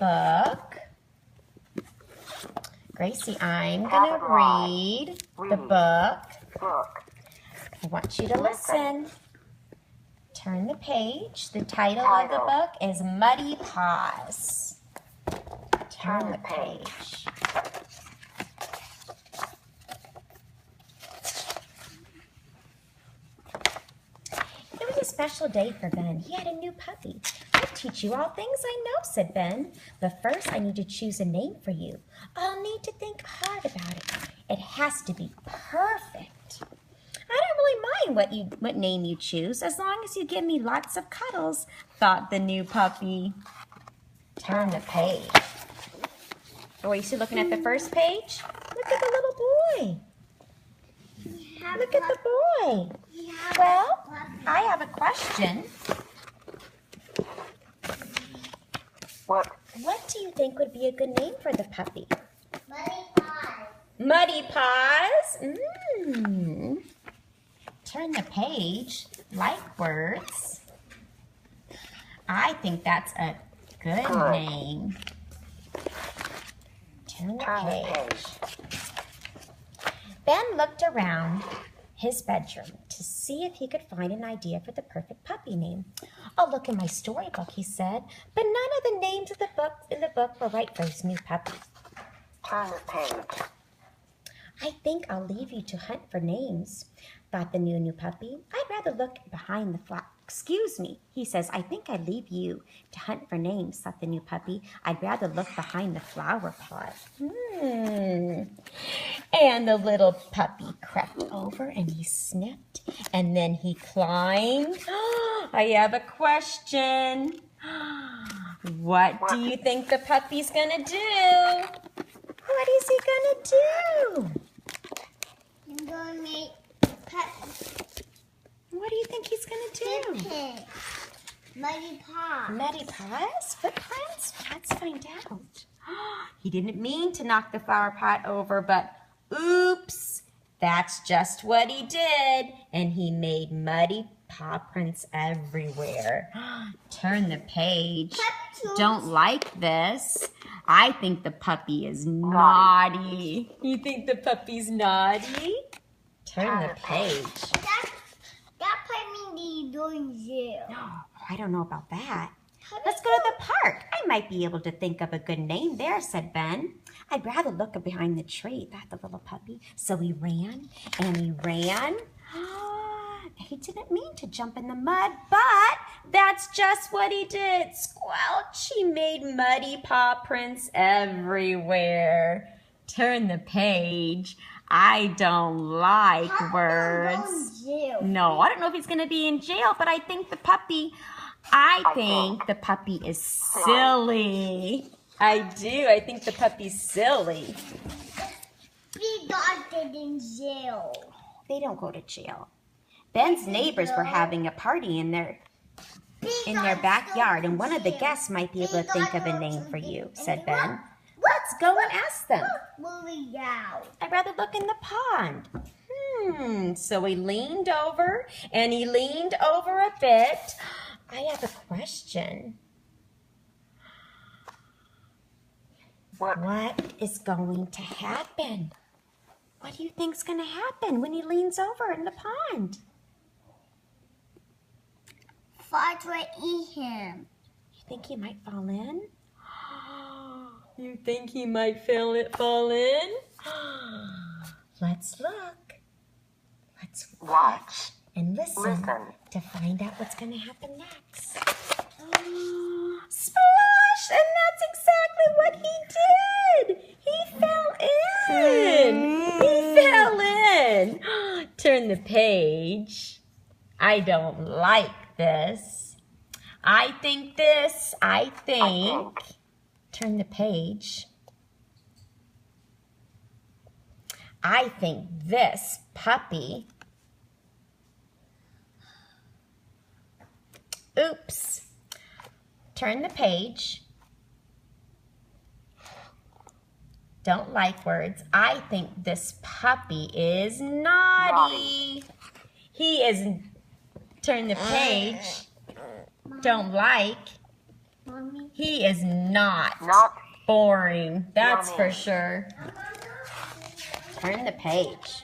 book. Gracie, I'm going to read the book. I want you to listen. Turn the page. The title of the book is Muddy Paws. Turn the page. It was a special day for Ben. He had a new puppy. I'll teach you all things I know, said Ben. But first I need to choose a name for you. I'll need to think hard about it. It has to be perfect. I don't really mind what name you choose, as long as you give me lots of cuddles, thought the new puppy. Turn the page. Oh, are you still looking at the first page? Look at the little boy. Look at the boy. Well, I have a question. What do you think would be a good name for the puppy? Muddy Paws. Muddy Paws? Turn the page. Like words. I think that's a good name. Turn the page. Ben looked around his bedroom to see if he could find an idea for the perfect puppy name. I'll look in my storybook, he said, but none of the names of in the book were right for his new puppy. Turn the page. I think I'll leave you to hunt for names, thought the new puppy. I'd rather look behind the flower. Excuse me, he says. I think I'd leave you to hunt for names, thought the new puppy. I'd rather look behind the flower pot. And the little puppy crept over and he sniffed and then he climbed. I have a question. What do you think the puppy's gonna do? What is he gonna do? I'm gonna make What do you think he's gonna do? Muddy Paws. Muddy Paws? Footprints? Let's find out. He didn't mean to knock the flower pot over, but oops, that's just what he did. And he made muddy paw prints everywhere. Turn the page. Don't like this. I think the puppy is naughty. You think the puppy's naughty? Turn the page. That put me in jail. I don't know about that. Let's go to the park. I might be able to think of a good name there, said Ben. I'd rather look behind the tree, thought the little puppy. So he ran and he ran. He didn't mean to jump in the mud, but that's just what he did. Squelch! He made muddy paw prints everywhere. Turn the page. I don't like words. No, I don't know if he's going to be in jail, but I think the puppy is silly. I do. I think the puppy's silly. We got it in jail. They don't go to jail. Ben's neighbors were having a party in their backyard, and one of the guests might be able to think of a name for you, said Ben. Let's go and ask them. Moving out. I'd rather look in the pond. So he leaned over, and he leaned over a bit. I have a question. What is going to happen? What do you think's going to happen when he leans over in the pond? Frogs will eat him. You think he might fall in? You think he might fall in? Let's look. Let's watch and listen to find out what's going to happen next. Splash! And that's exactly what he did. He fell in. He fell in. Turn the page. I don't like this. I think. Turn the page. I think this puppy. Oops. Turn the page. Don't like words. I think this puppy is naughty. He is. Turn the page. Don't like. Mommy. He is not Not boring. That's Yummy. for sure. Turn the page.